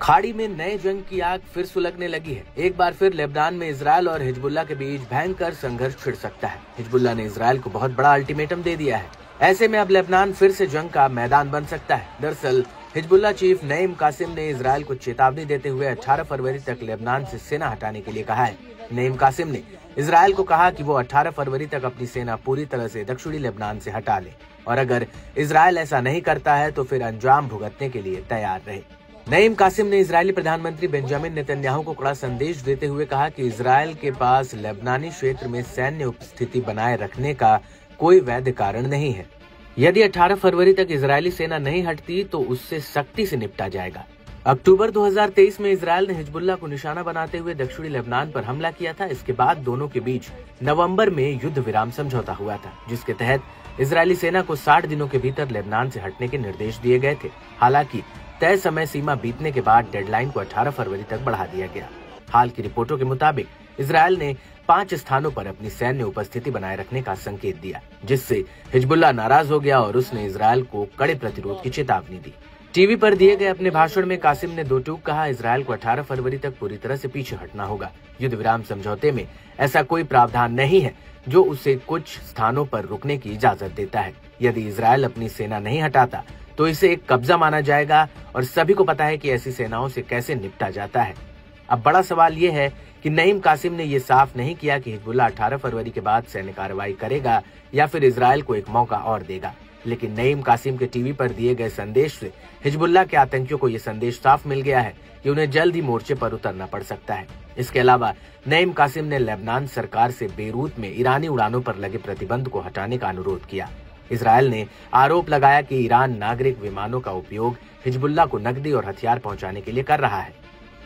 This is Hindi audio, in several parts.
खाड़ी में नए जंग की आग फिर सुलगने लगी है। एक बार फिर लेबनान में इजरायल और हिजबुल्लाह के बीच भयंकर संघर्ष छिड़ सकता है। हिजबुल्लाह ने इजरायल को बहुत बड़ा अल्टीमेटम दे दिया है। ऐसे में अब लेबनान फिर से जंग का मैदान बन सकता है। दरअसल हिजबुल्लाह चीफ नईम कासिम ने इजरायल को चेतावनी देते हुए 18 फरवरी तक लेबनान से सेना हटाने के लिए कहा है। नईम कासिम ने इजरायल को कहा कि वो 18 फरवरी तक अपनी सेना पूरी तरह से दक्षिणी लेबनान से हटा ले और अगर इजरायल ऐसा नहीं करता है तो फिर अंजाम भुगतने के लिए तैयार रहे। नईम कासिम ने इजरायली प्रधानमंत्री बेंजामिन नेतन्याहू को कड़ा संदेश देते हुए कहा कि इजरायल के पास लेबनानी क्षेत्र में सैन्य उपस्थिति बनाए रखने का कोई वैध कारण नहीं है। यदि 18 फरवरी तक इजरायली सेना नहीं हटती तो उससे सख्ती से निपटा जाएगा। अक्टूबर 2023 में इजरायल ने हिजबुल्लाह को निशाना बनाते हुए दक्षिणी लेबनान पर हमला किया था। इसके बाद दोनों के बीच नवंबर में युद्ध विराम समझौता हुआ था, जिसके तहत इजरायली सेना को 60 दिनों के भीतर लेबनान से हटने के निर्देश दिए गए थे। हालांकि तय समय सीमा बीतने के बाद डेडलाइन को 18 फरवरी तक बढ़ा दिया गया। हाल की रिपोर्टों के मुताबिक इजरायल ने 5 स्थानों पर अपनी सैन्य उपस्थिति बनाए रखने का संकेत दिया, जिससे हिजबुल्लाह नाराज हो गया और उसने इजरायल को कड़े प्रतिरोध की चेतावनी दी। टीवी पर दिए गए अपने भाषण में कासिम ने दो टूक कहा, इजरायल को 18 फरवरी तक पूरी तरह से पीछे हटना होगा। युद्ध विराम समझौते में ऐसा कोई प्रावधान नहीं है जो उसे कुछ स्थानों पर रुकने की इजाजत देता है। यदि इजरायल अपनी सेना नहीं हटाता तो इसे एक कब्जा माना जाएगा और सभी को पता है कि ऐसी सेनाओं से कैसे निपटा जाता है। अब बड़ा सवाल ये है कि नईम कासिम ने ये साफ नहीं किया कि हिजबुल्लाह 18 फरवरी के बाद सैन्य कार्रवाई करेगा या फिर इजरायल को एक मौका और देगा। लेकिन नईम कासिम के टीवी पर दिए गए संदेश से हिजबुल्लाह के आतंकियों को ये संदेश साफ मिल गया है कि उन्हें जल्द ही मोर्चे पर उतरना पड़ सकता है। इसके अलावा नईम कासिम ने लेबनान सरकार से बेरूत में ईरानी उड़ानों पर लगे प्रतिबंध को हटाने का अनुरोध किया। इजरायल ने आरोप लगाया कि ईरान नागरिक विमानों का उपयोग हिजबुल्लाह को नकदी और हथियार पहुंचाने के लिए कर रहा है,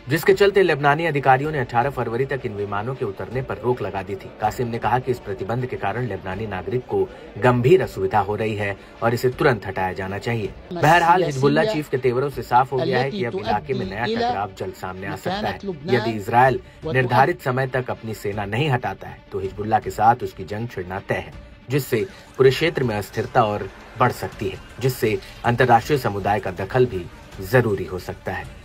जिसके चलते लेबनानी अधिकारियों ने 18 फरवरी तक इन विमानों के उतरने पर रोक लगा दी थी। कासिम ने कहा कि इस प्रतिबंध के कारण लेबनानी नागरिक को गंभीर असुविधा हो रही है और इसे तुरंत हटाया जाना चाहिए। बहरहाल हिजबुल्लाह चीफ के तेवरों से साफ हो गया है कि अब इलाके में नया टकराव जल्द सामने आ सकता है। यदि इजरायल निर्धारित समय तक अपनी सेना नहीं हटाता है तो हिजबुल्लाह के साथ उसकी जंग छिड़ना तय है, जिससे पूरे क्षेत्र में अस्थिरता और बढ़ सकती है, जिससे अंतर्राष्ट्रीय समुदाय का दखल भी जरूरी हो सकता है।